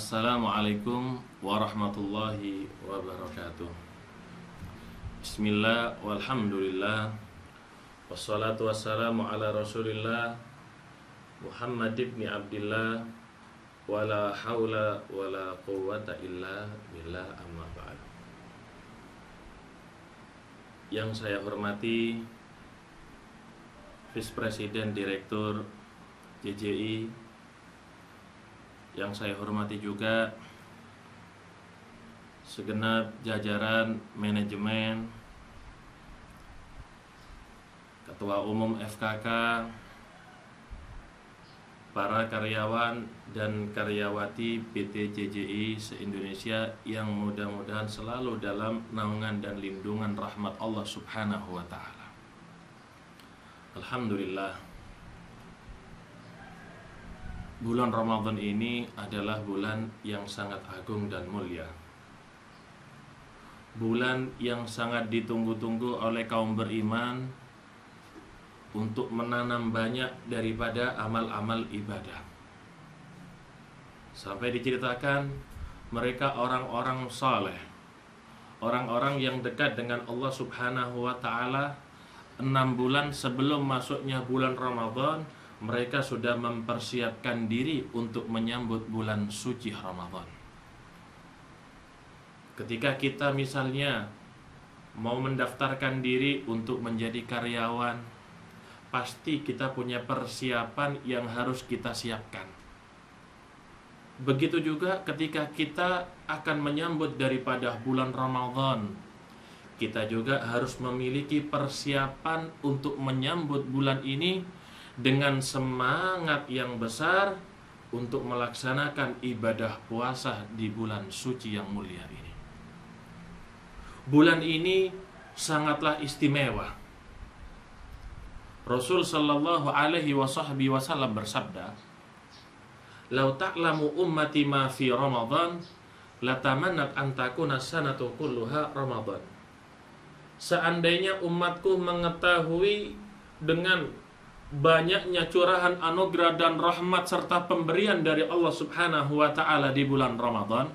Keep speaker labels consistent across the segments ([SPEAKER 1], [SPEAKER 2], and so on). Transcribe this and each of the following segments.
[SPEAKER 1] Assalamualaikum warahmatullahi wabarakatuh. Bismillah walhamdulillah, wassalatu wassalamu ala rasulillah Muhammad ibn Abdillah, wala hawla wala quwwata illa billah, amma ba'd. Yang saya hormati Vice Presiden Direktur JJI, yang saya hormati juga segenap jajaran manajemen, Ketua Umum FKK, para karyawan dan karyawati PT JJI se-Indonesia yang mudah-mudahan selalu dalam naungan dan lindungan rahmat Allah Subhanahu wa Ta'ala. Alhamdulillah, bulan Ramadan ini adalah bulan yang sangat agung dan mulia. Bulan yang sangat ditunggu-tunggu oleh kaum beriman untuk menanam banyak daripada amal-amal ibadah. Sampai diceritakan mereka orang-orang saleh, orang-orang yang dekat dengan Allah Subhanahu wa Ta'ala, 6 bulan sebelum masuknya bulan Ramadan mereka sudah mempersiapkan diri untuk menyambut bulan suci Ramadan. Ketika kita misalnya mau mendaftarkan diri untuk menjadi karyawan, pasti kita punya persiapan yang harus kita siapkan. Begitu juga ketika kita akan menyambut daripada bulan Ramadan, kita juga harus memiliki persiapan untuk menyambut bulan ini dengan semangat yang besar untuk melaksanakan ibadah puasa di bulan suci yang mulia ini. Bulan ini sangatlah istimewa. Rasul sallallahu alaihi wasallam bersabda, "Lau ta'lamu ummati ma fi Ramadan, latamannat an takuna sanatu kulluha Ramadan." Seandainya umatku mengetahui dengan banyaknya curahan anugerah dan rahmat serta pemberian dari Allah Subhanahu wa Ta'ala di bulan Ramadan,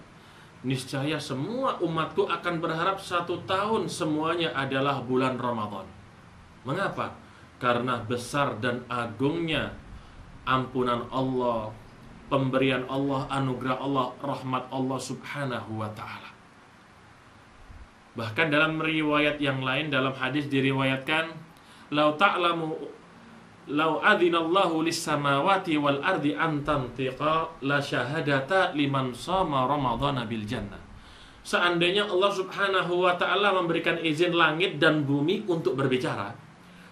[SPEAKER 1] niscaya semua umatku akan berharap 1 tahun semuanya adalah bulan Ramadan. Mengapa? Karena besar dan agungnya ampunan Allah, pemberian Allah, anugerah Allah, rahmat Allah Subhanahu wa Ta'ala. Bahkan dalam riwayat yang lain, dalam hadis diriwayatkan, "Lau ta'lamu lau adzinallahu lis-samawati wal ardi an tantiqa la syahadata liman shoma ramadhana bil jannah." Seandainya Allah Subhanahu wa Ta'ala memberikan izin langit dan bumi untuk berbicara,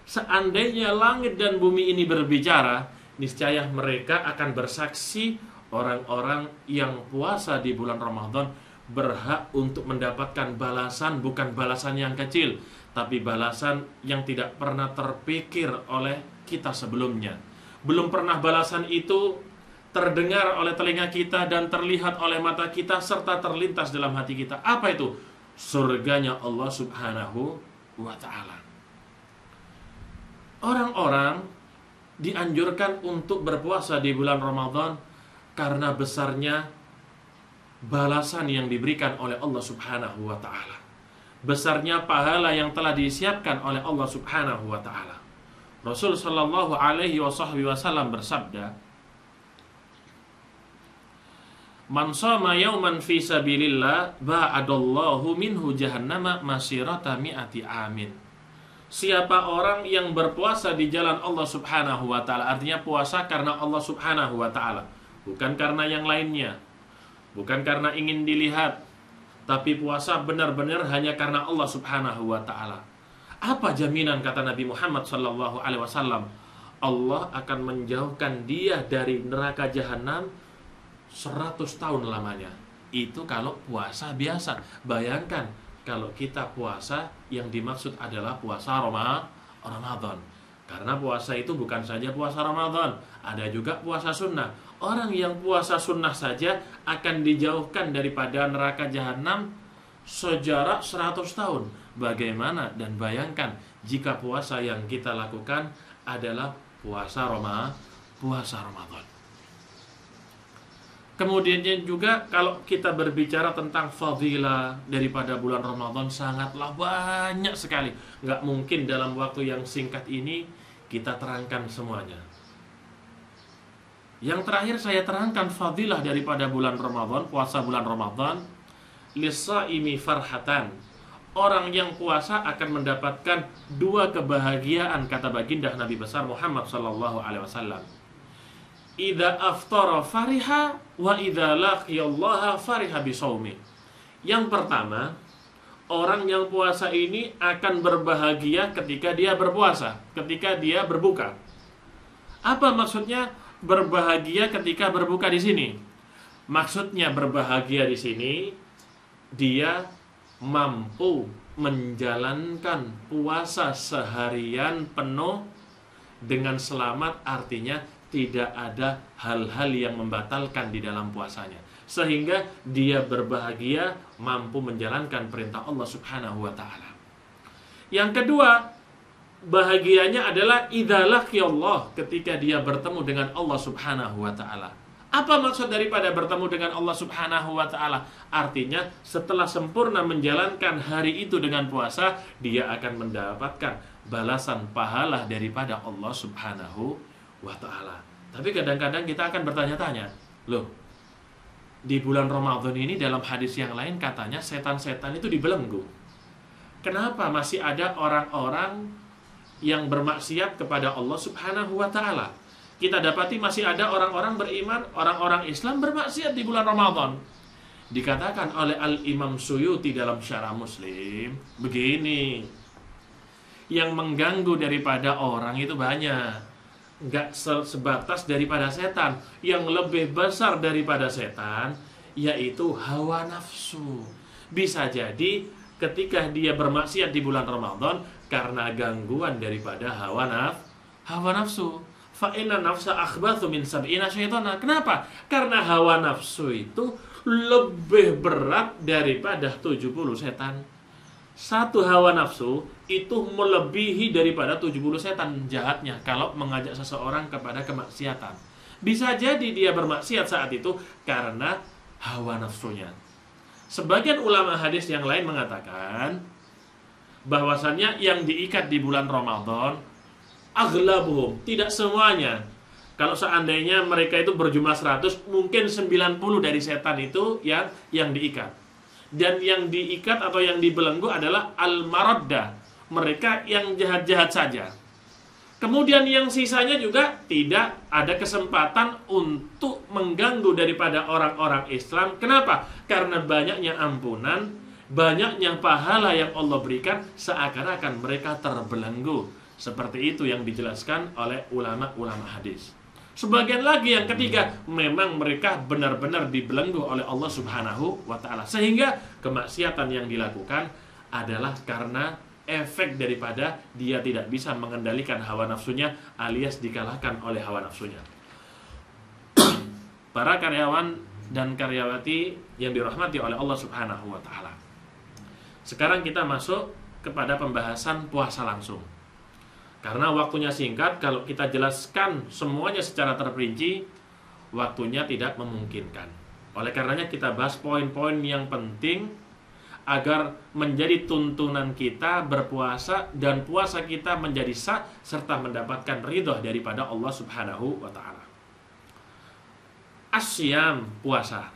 [SPEAKER 1] seandainya langit dan bumi ini berbicara, niscaya mereka akan bersaksi orang-orang yang puasa di bulan Ramadan berhak untuk mendapatkan balasan, bukan balasan yang kecil, tapi balasan yang tidak pernah terpikir oleh kita sebelumnya. Belum pernah balasan itu terdengar oleh telinga kita dan terlihat oleh mata kita serta terlintas dalam hati kita. Apa itu? Surganya Allah Subhanahu wa Ta'ala. Orang-orang dianjurkan untuk berpuasa di bulan Ramadan karena besarnya balasan yang diberikan oleh Allah Subhanahu wa Ta'ala, besarnya pahala yang telah disiapkan oleh Allah Subhanahu wa Ta'ala. Rasul sallallahu alaihi wasallam bersabda, "Man shoma yauman fi sabilillah ba'adallahu minhu jahannama masirata mi'ati amin." Siapa orang yang berpuasa di jalan Allah Subhanahu wa Ta'ala, artinya puasa karena Allah Subhanahu wa Ta'ala, bukan karena yang lainnya, bukan karena ingin dilihat, tapi puasa benar-benar hanya karena Allah Subhanahu wa Ta'ala. Apa jaminan, kata Nabi Muhammad sallallahu alaihi wasallam? Allah akan menjauhkan dia dari neraka jahanam 100 tahun lamanya. Itu kalau puasa biasa. Bayangkan kalau kita puasa yang dimaksud adalah puasa Ramadan. Karena puasa itu bukan saja puasa Ramadan, ada juga puasa sunnah. Orang yang puasa sunnah saja akan dijauhkan daripada neraka jahanam sejarak 100 tahun. Bagaimana dan bayangkan jika puasa yang kita lakukan adalah puasa Ramadan. Kemudian juga kalau kita berbicara tentang fadilah daripada bulan Ramadan, sangatlah banyak sekali. Nggak mungkin dalam waktu yang singkat ini kita terangkan semuanya. Yang terakhir saya terangkan fadilah daripada bulan Ramadan, puasa bulan Ramadan. Lis-shaimi farhatan. Orang yang puasa akan mendapatkan dua kebahagiaan, kata baginda Nabi besar Muhammad sallallahu alaihi wasallam. Idza aftara fariha wa idza laqiyallaha fariha bisawmi. Yang pertama, orang yang puasa ini akan berbahagia ketika dia berpuasa, ketika dia berbuka. Apa maksudnya berbahagia ketika berbuka di sini? Maksudnya berbahagia di sini dia mampu menjalankan puasa seharian penuh dengan selamat, artinya tidak ada hal-hal yang membatalkan di dalam puasanya, sehingga dia berbahagia mampu menjalankan perintah Allah Subhanahu wa taala. Yang kedua, bahagianya adalah idza laqiyallah, ketika dia bertemu dengan Allah Subhanahu wa taala. Apa maksud daripada bertemu dengan Allah Subhanahu wa taala? Artinya setelah sempurna menjalankan hari itu dengan puasa, dia akan mendapatkan balasan pahala daripada Allah Subhanahu wa ta'ala. Tapi kadang-kadang kita akan bertanya-tanya, loh, di bulan Ramadan ini dalam hadis yang lain katanya setan-setan itu dibelenggu. Kenapa masih ada orang-orang yang bermaksiat kepada Allah Subhanahu wa ta'ala? Kita dapati masih ada orang-orang beriman, orang-orang Islam bermaksiat di bulan Ramadan. Dikatakan oleh Al-Imam Suyuti dalam Syarah Muslim begini, yang mengganggu daripada orang itu banyak, nggak sebatas daripada setan. Yang lebih besar daripada setan yaitu hawa nafsu. Bisa jadi ketika dia bermaksiat di bulan Ramadan karena gangguan daripada hawa nafsu. Fa inna nafsa akhbathu min sab'ina syaitana. Kenapa? Karena hawa nafsu itu lebih berat daripada 70 setan. Satu hawa nafsu itu melebihi daripada 70 setan jahatnya kalau mengajak seseorang kepada kemaksiatan. Bisa jadi dia bermaksiat saat itu karena hawa nafsunya. Sebagian ulama hadis yang lain mengatakan bahwasannya yang diikat di bulan Ramadan aghlabuhum, tidak semuanya. Kalau seandainya mereka itu berjumlah 100, mungkin 90 dari setan itu yang diikat. Dan yang diikat atau yang dibelenggu adalah al-maraddah, mereka yang jahat-jahat saja. Kemudian yang sisanya juga tidak ada kesempatan untuk mengganggu daripada orang-orang Islam. Kenapa? Karena banyaknya ampunan, banyaknya pahala yang Allah berikan, seakan-akan mereka terbelenggu. Seperti itu yang dijelaskan oleh ulama-ulama hadis. Sebagian lagi yang ketiga, memang mereka benar-benar dibelenggu oleh Allah Subhanahu wa ta'ala, sehingga kemaksiatan yang dilakukan adalah karena efek daripada dia tidak bisa mengendalikan hawa nafsunya, alias dikalahkan oleh hawa nafsunya. Para karyawan dan karyawati yang dirahmati oleh Allah Subhanahu wa ta'ala, sekarang kita masuk kepada pembahasan puasa langsung. Karena waktunya singkat, kalau kita jelaskan semuanya secara terperinci, waktunya tidak memungkinkan. Oleh karenanya kita bahas poin-poin yang penting agar menjadi tuntunan kita berpuasa dan puasa kita menjadi sah serta mendapatkan ridho daripada Allah Subhanahu wa ta'ala. Asyam, puasa.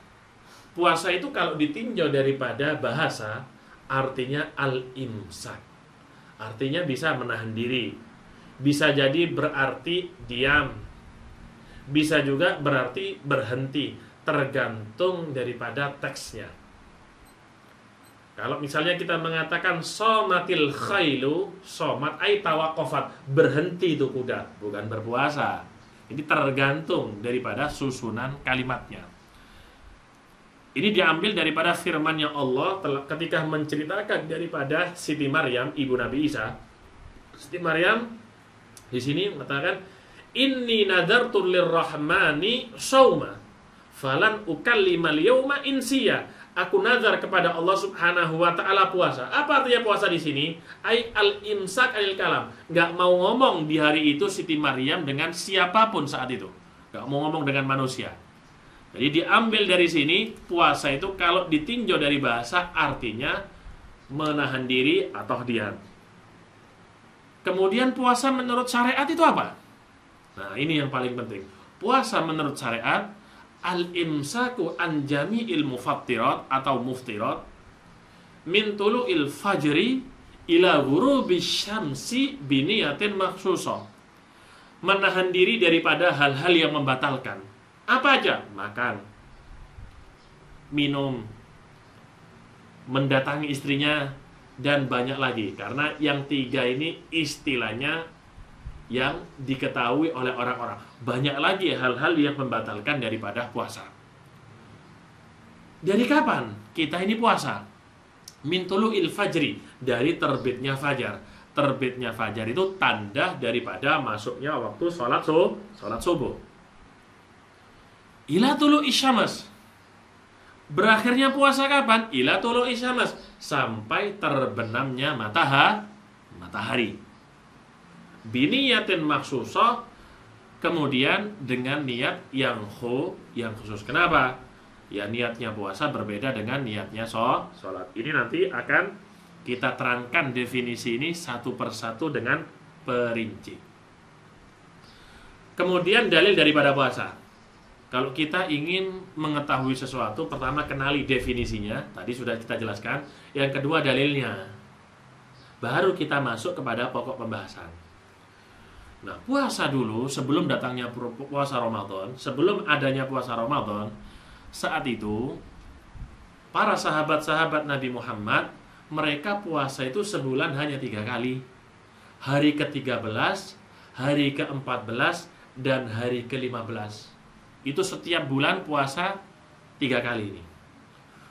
[SPEAKER 1] Puasa itu kalau ditinjau daripada bahasa, artinya al-imsak. Artinya bisa menahan diri. Bisa jadi berarti diam, bisa juga berarti berhenti, tergantung daripada teksnya. Kalau misalnya kita mengatakan somatil khailu, somat ay tawakofat, berhenti itu kuda, bukan berpuasa. Ini tergantung daripada susunan kalimatnya. Ini diambil daripada firman-Nya Allah ketika menceritakan daripada Siti Maryam, ibu Nabi Isa. Siti Maryam di sini mengatakan, inni nadartu lirrahmani shauma falan ukallimal yauma insiya. Aku nazar kepada Allah Subhanahu wa ta'ala puasa. Apa artinya puasa di sini? Ai al-imsak anil kalam. Enggak mau ngomong di hari itu Siti Maryam dengan siapapun saat itu. Enggak mau ngomong dengan manusia. Jadi diambil dari sini, puasa itu kalau ditinjau dari bahasa artinya menahan diri atau diam. Kemudian puasa menurut syariat itu apa? Nah, ini yang paling penting. Puasa menurut syariat, al-imsaku an jami'il mufattirat atau muftirat min tulu'il fajri ila ghurubis syamsi biniyatin makhsusah. Menahan diri daripada hal-hal yang membatalkan. Apa aja? Makan, minum, mendatangi istrinya, dan banyak lagi. Karena yang 3 ini istilahnya yang diketahui oleh orang-orang. Banyak lagi hal-hal yang membatalkan daripada puasa. Dari kapan kita ini puasa? Min tulu'il fajri, dari terbitnya fajar. Terbitnya fajar itu tanda daripada masuknya waktu sholat subuh. Ila tulu'is syams, berakhirnya puasa kapan? Ila tulu'is syams, sampai terbenamnya matahari. Biniyatin maksusah, kemudian dengan niat yang khusus. Kenapa? Ya, niatnya puasa berbeda dengan niatnya sholat. Ini nanti akan kita terangkan definisi ini satu persatu dengan perinci. Kemudian dalil daripada puasa. Kalau kita ingin mengetahui sesuatu, pertama kenali definisinya, tadi sudah kita jelaskan. Yang kedua dalilnya. Baru kita masuk kepada pokok pembahasan. Nah, puasa dulu sebelum datangnya puasa Ramadan, sebelum adanya puasa Ramadan, saat itu para sahabat-sahabat Nabi Muhammad, mereka puasa itu sebulan hanya 3 kali. Hari ke-13, hari ke-14, dan hari ke-15. Itu setiap bulan puasa 3 kali ini.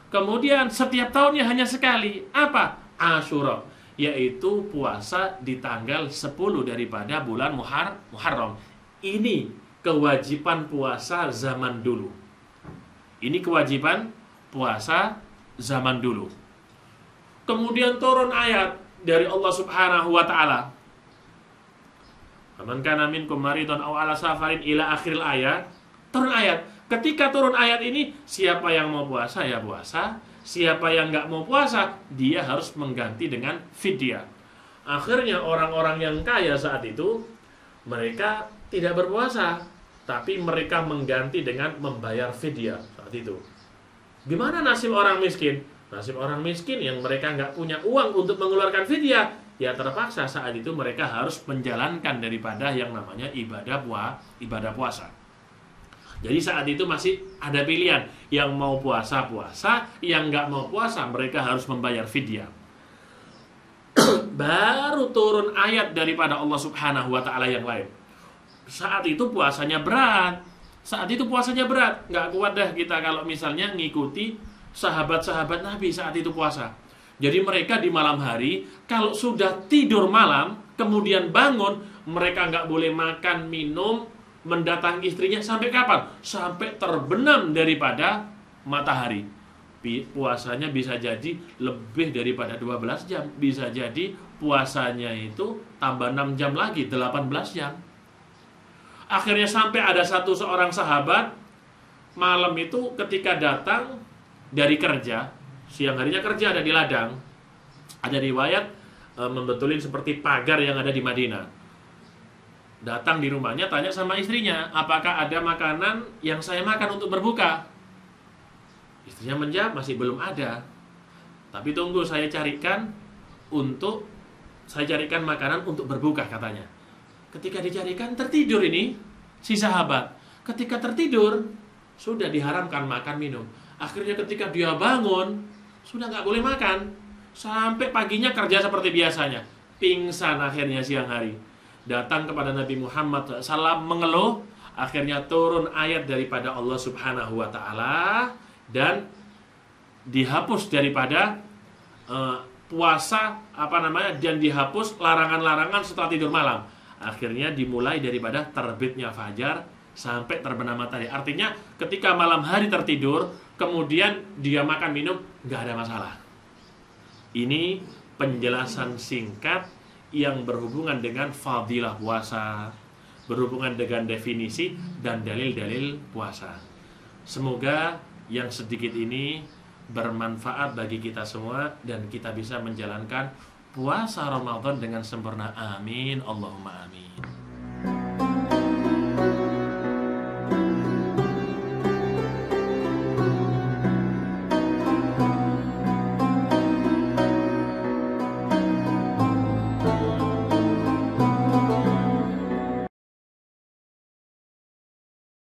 [SPEAKER 1] Kemudian setiap tahunnya hanya sekali. Apa? Asyura, yaitu puasa di tanggal 10 daripada bulan Muharram. Ini kewajiban puasa zaman dulu. Ini kewajiban puasa zaman dulu. Kemudian turun ayat dari Allah Subhanahu wa taala. Faman kana minkum maridun aw ala safarin ila akhiril ayat. Turun ayat. Ketika turun ayat ini, siapa yang mau puasa ya puasa, siapa yang nggak mau puasa dia harus mengganti dengan fidyah. Akhirnya orang-orang yang kaya saat itu mereka tidak berpuasa, tapi mereka mengganti dengan membayar fidyah saat itu. Gimana nasib orang miskin? Nasib orang miskin yang mereka nggak punya uang untuk mengeluarkan fidyah, ya terpaksa saat itu mereka harus menjalankan daripada yang namanya ibadah puasa. Jadi saat itu masih ada pilihan, yang mau puasa, yang nggak mau puasa mereka harus membayar fidyah. Baru turun ayat daripada Allah Subhanahu wa taala yang lain. Saat itu puasanya berat. Nggak kuat dah kita kalau misalnya ngikuti sahabat-sahabat Nabi saat itu puasa. Jadi mereka di malam hari, kalau sudah tidur malam, kemudian bangun, mereka nggak boleh makan, minum, mendatangi istrinya sampai kapan? Sampai terbenam daripada matahari. Puasanya bisa jadi lebih daripada 12 jam. Bisa jadi puasanya itu tambah 6 jam lagi, 18 jam. Akhirnya sampai ada seorang sahabat, malam itu ketika datang dari kerja, siang harinya kerja ada di ladang. Ada riwayat membetulin seperti pagar yang ada di Madinah. Datang di rumahnya, tanya sama istrinya, apakah ada makanan yang saya makan untuk berbuka? Istrinya menjawab, masih belum ada. Tapi tunggu, saya carikan makanan untuk berbuka, katanya. Ketika dicarikan, tertidur ini si sahabat. Ketika tertidur, sudah diharamkan makan minum. Akhirnya ketika dia bangun, sudah nggak boleh makan. Sampai paginya kerja seperti biasanya. Pingsan akhirnya siang hari. Datang kepada Nabi Muhammad SAW mengeluh. Akhirnya turun ayat daripada Allah Subhanahu wa ta'ala. Dan dihapus daripada puasa, dan dihapus larangan-larangan setelah tidur malam. Akhirnya dimulai daripada terbitnya fajar sampai terbenam matahari. Artinya ketika malam hari tertidur, kemudian dia makan minum, nggak ada masalah. Ini penjelasan singkat yang berhubungan dengan fadilah puasa, berhubungan dengan definisi dan dalil-dalil puasa. Semoga yang sedikit ini bermanfaat bagi kita semua dan kita bisa menjalankan puasa Ramadan dengan sempurna. Amin Allahumma amin.